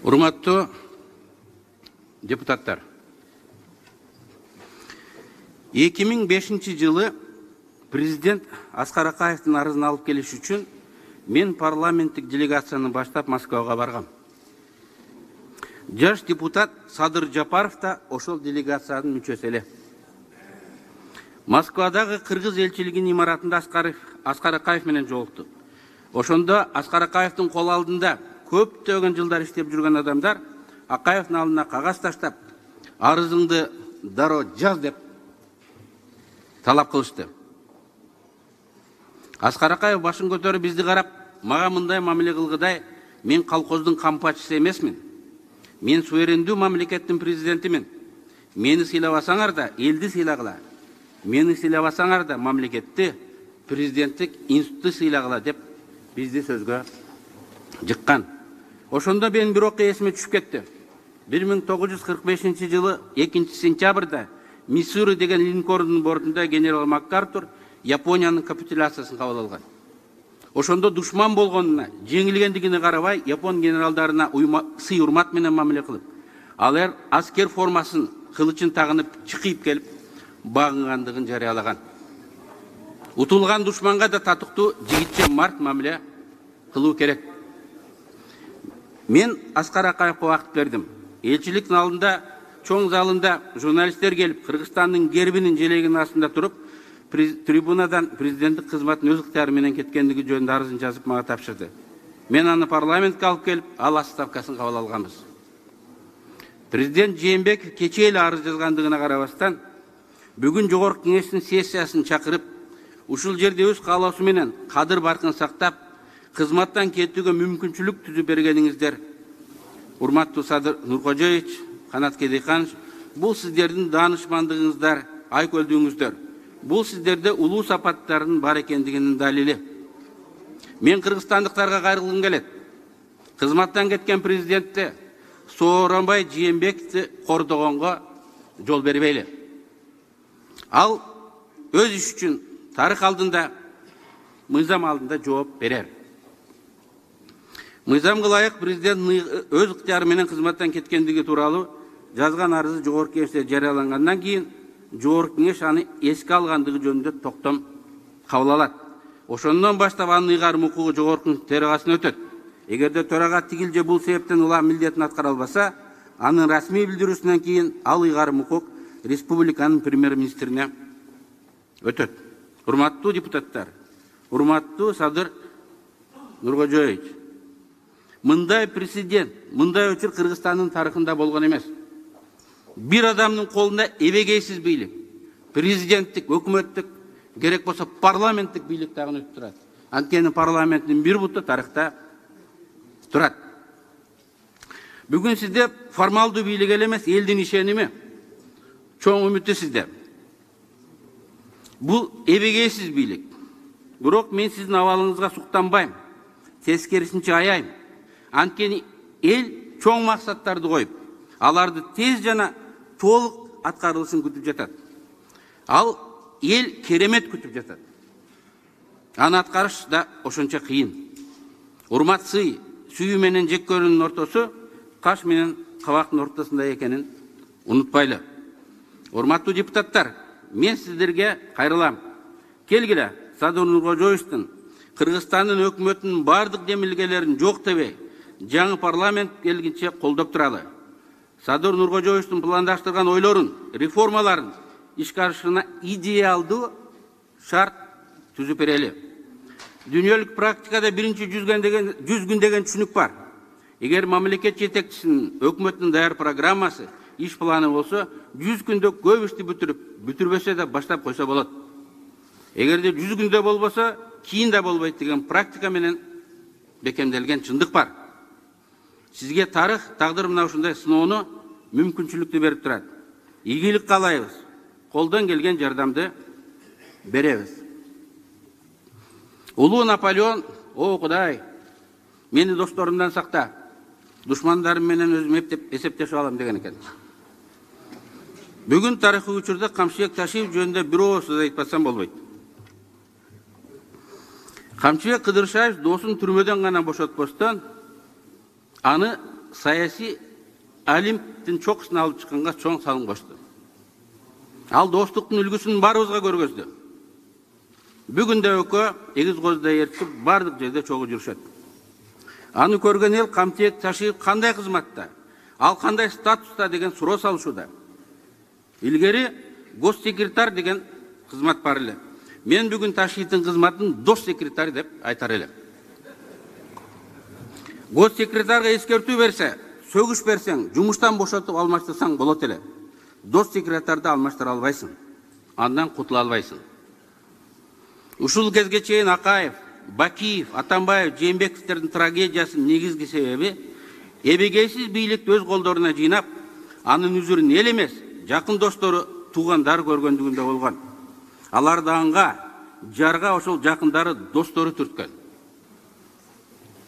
Урматтуу депутаттар, 2005 жылы президент Аскар Акаевдин арызын алып келиш үчүн мен парламенттик делегацияны баштап Москвага баргам. Жаш депутат Садыр Жапаров да ошол делегациянын мүчөсү эле. Москвадагы кыргыз элчилигинин имаратында Аскар Акаев менен жолуктук. Ошондо Аскар Акаевдин кол алдында көптөгөн жылдар иштеп жүргөн адамдар Акаевдин алдына кагаз таштап, арызыңды дароо жаз деп талап кылышты. Аскар Акаев башын көтөрүп бизди карап, мага мындай мамиле кылгыдай, мен колхоздун кампачысы эмесмин. Мен суверендүү мамлекеттин президентимин. Мени сыйлабасаңар да элди сыйлагыла. Мени сыйлабасаңар да мамлекетти, президенттик институтты сыйлагыла деп бизди сөзгө жыккан. Ошондо мен бир окуя эсиме түшүп кетти. 1945 жылы 2 сентябрда Миссури деген Линкольндун бортунда генерал МакАртур Япониянын капитуляциясын кабыл алган. Ошондо душман болгонуна, жеңилгендигине карабай, япон генералдарына сый урмат менен мамиле кылып, алар аскер формасын кылычын тагынып чыкып келип багынгандыгын жарыялаган. Утулган душманга да татыктуу жигитче март мамиле кылуу керек. Мен Аскар Акаевге убакыт бердим. Элчиликтин алдында чоң залында журналисттер келип, Кыргызстандын гербинин желегинин астында туруп, трибунадан президенттик кызматын өз ыктыяры менен кеткендиги жөнүндө арызын жазып мага тапшырды. Мен аны парламентке алып келип, ал отставкасын кабыл алганбыз. Президент Жээнбеков кечээ эле арыз жазгандыгына карабастан, бүгүн жогорку кеңештин сессиясын чакырып, ушул жерде өз каалоосу менен кадыр баркын сактап, кызматтан кетүүгө мүмкүнчүлүк түзүп бергениңиздер, урматтуу Садыр Нуркожоевич, Канат Кедейканович, бул сиздердин даанышмандыгыңыздар, айкөлдүгүңүздөр. Бул сиздерде улуу сапаттардын бар экендигинин далили. Мен кыргызстандыктарга кайрылгым келет. Кызматтан кеткен президентти Сооронбай Жээнбековди кордогонго жол бербейли. Ал өз иш үчүн тарых алдында, мыйзам алдында жооп берер. Мыйзамга ылайык президент өз ыктыяры менен кызматтан кеткендиги тууралуу жазган арызы жогорку кеңеште жарыялангандан кийин жогорку кеңеш аны эске алгандыгы жөнүндө токтом кабыл алат. Ошондон баштап анын ыйгарым укугу жогорку төрагасына өтөт. Эгерде төрага тигил же бул себептен улам милдетин аткара албаса, анын расмий билдирүүсүнөн кийин ал ыйгарым укук республиканын премьер-министрине өтөт. Урматтуу депутаттар, урматтуу Садыр Нуркожоевич, мындай президент, мындай өчүр Кыргызстандын тарыхында болгон эмес. Bir adamın kolunda ebegeysiz biйлик, президенттик, өкмөттүк, керек болсо парламенттик бийлик дагы өтүп турат. Анткени парламенттин бир буту тарыхта турат. Бүгүн сизде формалдуу бийлик эле эмес, элдин ишеними, чоң үмүтү сизде. Бул эбегейсиз бийлик. Бирок мен сиздин абалыңызга суктанбайм, тескерисинче аяйм. Анткени эл чоң максаттарды коюп, аларды тез жана толук аткарылышын күтүп жатат. Ал эл керемет күтүп жатат. Аны аткарыш да ошончо кыйын. Урмат сый, сүйүү менен жек көрүүнүн ортосу каш менен кабактын ортосунда экенин унутпайлы. Урматтуу депутаттар, мен сиздерге кайрылам. Келгиле, Садыр Нуркожоевичтин Кыргызстандын өкмөтүнүн бардык демилгелерин жок дебей, жаңы парламент келгенче колдоп туралы. Садыр Нуркожоевичтин пландаштырган ойлорун, реформаларын ишке ашырышына идеалдуу шарт түзүп берели. Дүйнөлүк практикада биринчи 100 күн деген түшүнүк бар. Эгер мамлекет жетекчисинин өкмөттүн даяр программасы, иш планы болсо, 100 күндө көп ишти бүтүрбөсө да баштап койсо болот. Эгерде 100 күндө болбосо, кийин да болбойт деген практика менен бекемделген чындык бар. Сизге тарых, тагдыр мына ушундай сыноону мүмкүнчүлүктү берип турат. Ийгилик каалайбыз. Колдон келген жардамды беребиз. Улуу Наполеон, о Кудай, мени досторумдан сакта, душмандарым менен өзүм эсептешип алам деген экен. Бүгүн тарыхый учурда Камчыбек Ташиев жөнүндө бир ооз сөз айтпасам болбойт. Камчыбек Кыдыршаев досун түрмөдөн гана бошотпостон, аны саясий Олимптин чокусун алып чыкканга чоң салым кошту. Ал достуктун үлгүсүн баарыбызга көргөздү. Бүгүн да ÖKÖ эгиз коздай ээрчип бардык жерде чогуу жүрүшөт. Аны көргөн эл Камчыек Ташиев кандай кызматта, ал кандай статуста деген суроо салышууда. Илгери госсекретарь деген кызмат бар эле. Мен бүгүн Ташиевдин кызматын дос секретарь деп айтар элем. Госсекретарга эскертүү берсе, сөгүш берсең, жумуштан бошотуп алмаштырсаң болот эле. Дос секретарды алмаштыра албайсың. Андан кутула албайсың. Ушул кезге чейин Акаев, Бакиев, Атамбаев, Жээнбековдердин трагедиясынын негизги себеби эбегейсиз бийликти өз колдоруна жыйнап, анын үзүрүн эл эмес, жакын достору, туугандар көргөндүгүндө болгон. Аларды анга, жарга ошол жакындары достору түрткөн.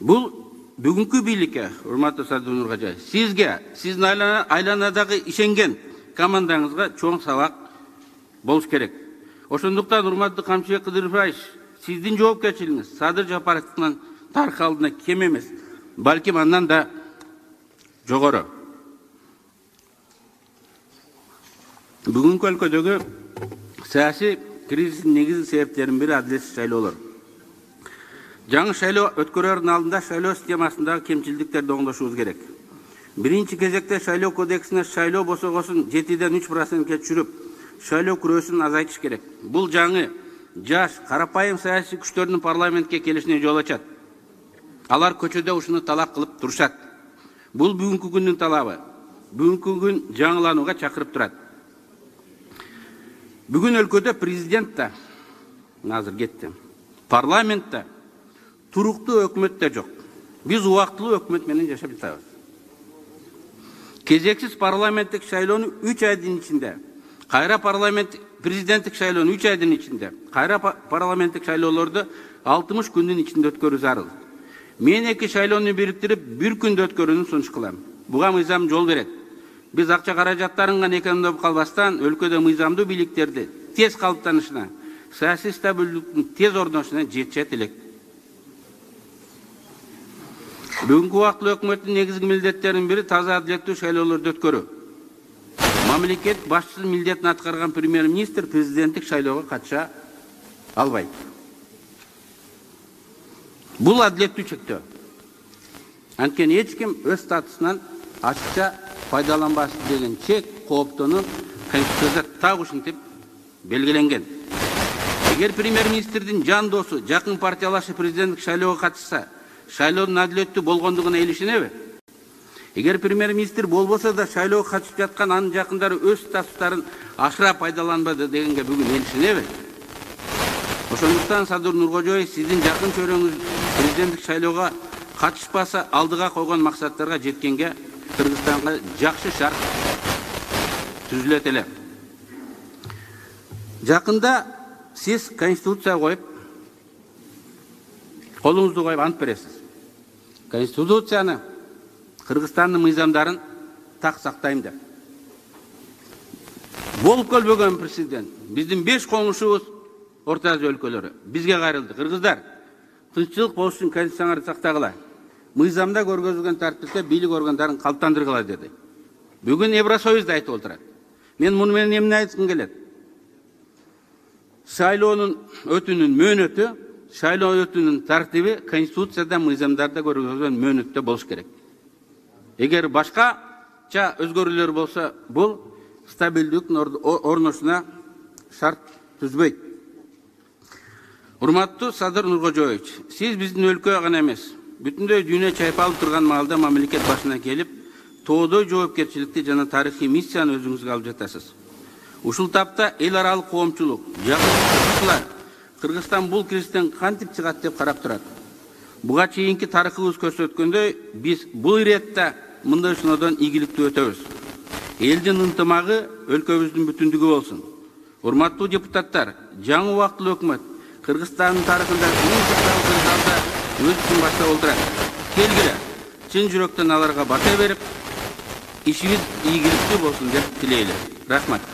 Бул бүгүнкү бийликке, урматтуу Садыр Нуркожоев, сизге, сиздин айланадагы ишенген командаңызга чоң сабак болуш керек. Ошондуктан урматтуу Камчыбек Кыдырбаевич, сиздин жоопкерчилигиңиз Садыр Жапаровдун тарых алдында кем эмес, балким андан да жогору. Бүгүнкү өлкөдөгү саясий кризистин негизги себептеринин бири адилетсиз шайлоолор. Жаңы шайлоо өткөрөрдүн алдында шайлоо системасындагы кемчилдиктерди оңдошубуз керек. Биринчи кезекте шайлоо кодексине шайлоо босогосун 7-ден 3%ке түшүрүп, шайлоо күрөөсүн азайтыш керек. Бул жаңы жаш, карапайым саясий күчтөрдүн парламентке келишине жол ачат. Алар көчөдө ушуну талап кылып турушат. Бул бүгүнкү күндүн талабы. Бүгүнкү күн жаңыланууга чакырып турат. Бүгүн өлкөдө президент да, азыр кетти, парламент да, туруктуу өкмөт да жок. Биз убактылуу өкмөт менен жашап жатабыз. Кезексиз парламенттик шайлоону 3 айдын ичинде, кайра президенттик шайлоону 3 айдын ичинде, кайра парламенттик шайлоолорду 60 күндүн ичинде өткөрүү зарыл. Мен эки шайлоону бириктирип, 1 күндө өткөрүүнү сунуш кылам. Буга мыйзам жол берет. Биз акча каражаттарын гана экономдоп калбастан, өлкөдө мыйзамдуу бийликтерди тез калыптанышына, саясий стабилдүүлүктүн тез орношуна жетишет элек. Бүгүнкү убактылуу өкмөттүн негизги милдеттеринин бири таза адилеттүү шайлоолорду өткөрүү. Мамлекет башчысынын милдетин аткарган премьер-министр президенттик шайлоого катыша албайт. Бул адилеттүү чектөө. Анткени эч ким өз статусунан ачыкча пайдаланбасын деген чек, кооптонуп, Конституцияда так ушинтип белгиленген. Эгер премьер-министрдин жан досу, жакын партиялашы президенттик шайлоого катышса, шайлоонун адилеттүү болгондугуна илишинеби? Эгер премьер-министр болбосо да шайлоого катышып жаткан анын жакындары өз статустарын ашыра пайдаланбады дегенге бүгүн илишинеби? Ошондуктан Садыр Нуркожоев, сиздин жакын чөйрөңүз президенттик шайлоого катышпаса, алдыга койгон максаттарга жеткенге Кыргызстанга жакшы шарт түзүлөт эле. Жакында сиз конституция коюп, колуңузду коюп ант бересиз. Конституцияны, Кыргызстандын мыйзамдарын так сактайм деп. Болуп көрбөгөн президент, биздин 5 коңушубуз Орто Азия өлкөлөрү бизге кайрылды. Кыргыздар, тынччылык болуш үчүн конституцияңарды сактагыла. Мыйзамда көргөзүлгөн тартипте бийлик органдарын калыптандыргыла деди. Бүгүн Евросоюз да айтып отурат. Мен муну менен эмне айткым келет? Шайлоонун өтүүнүн мөөнөтү, шайлоо өтүүнүн тартиби конституцияда, мыйзамдарда көргөзүлгөн мөөнөттө болуш керек. Эгер башкача өзгөрүүлөр болсо, бул стабилдүүлүктүн орношуна шарт түзбөйт. Урматтуу Садыр Нуркожоевич, сиз биздин өлкө гана эмес, бүтүндөй дүйнө чайпалып турган маалда мамлекет башына келип, тоодой жоопкерчиликти жана тарыхый миссияны өзүңүзгө алып жатасыз. Ушул тапта эл аралык коомчулук, жакын Кыргызстан бул кризистен кантип чыгат деп карап турат. Буга чейинки тарыхыбыз көрсөткөндөй, биз бул иретте мындай сыноодон ийгиликтүү өтөбүз. Элдин ынтымагы өлкөбүздүн бүтүндүгү болсун. Урматтуу депутаттар, жаңы убактылуу өкмөт Кыргызстандын тарыхында өз ишин баштап отурат. Келгиле, чын жүрөктөн аларга бата берип, ишибиз ийгиликтүү болсун деп тилейли. Рахмат.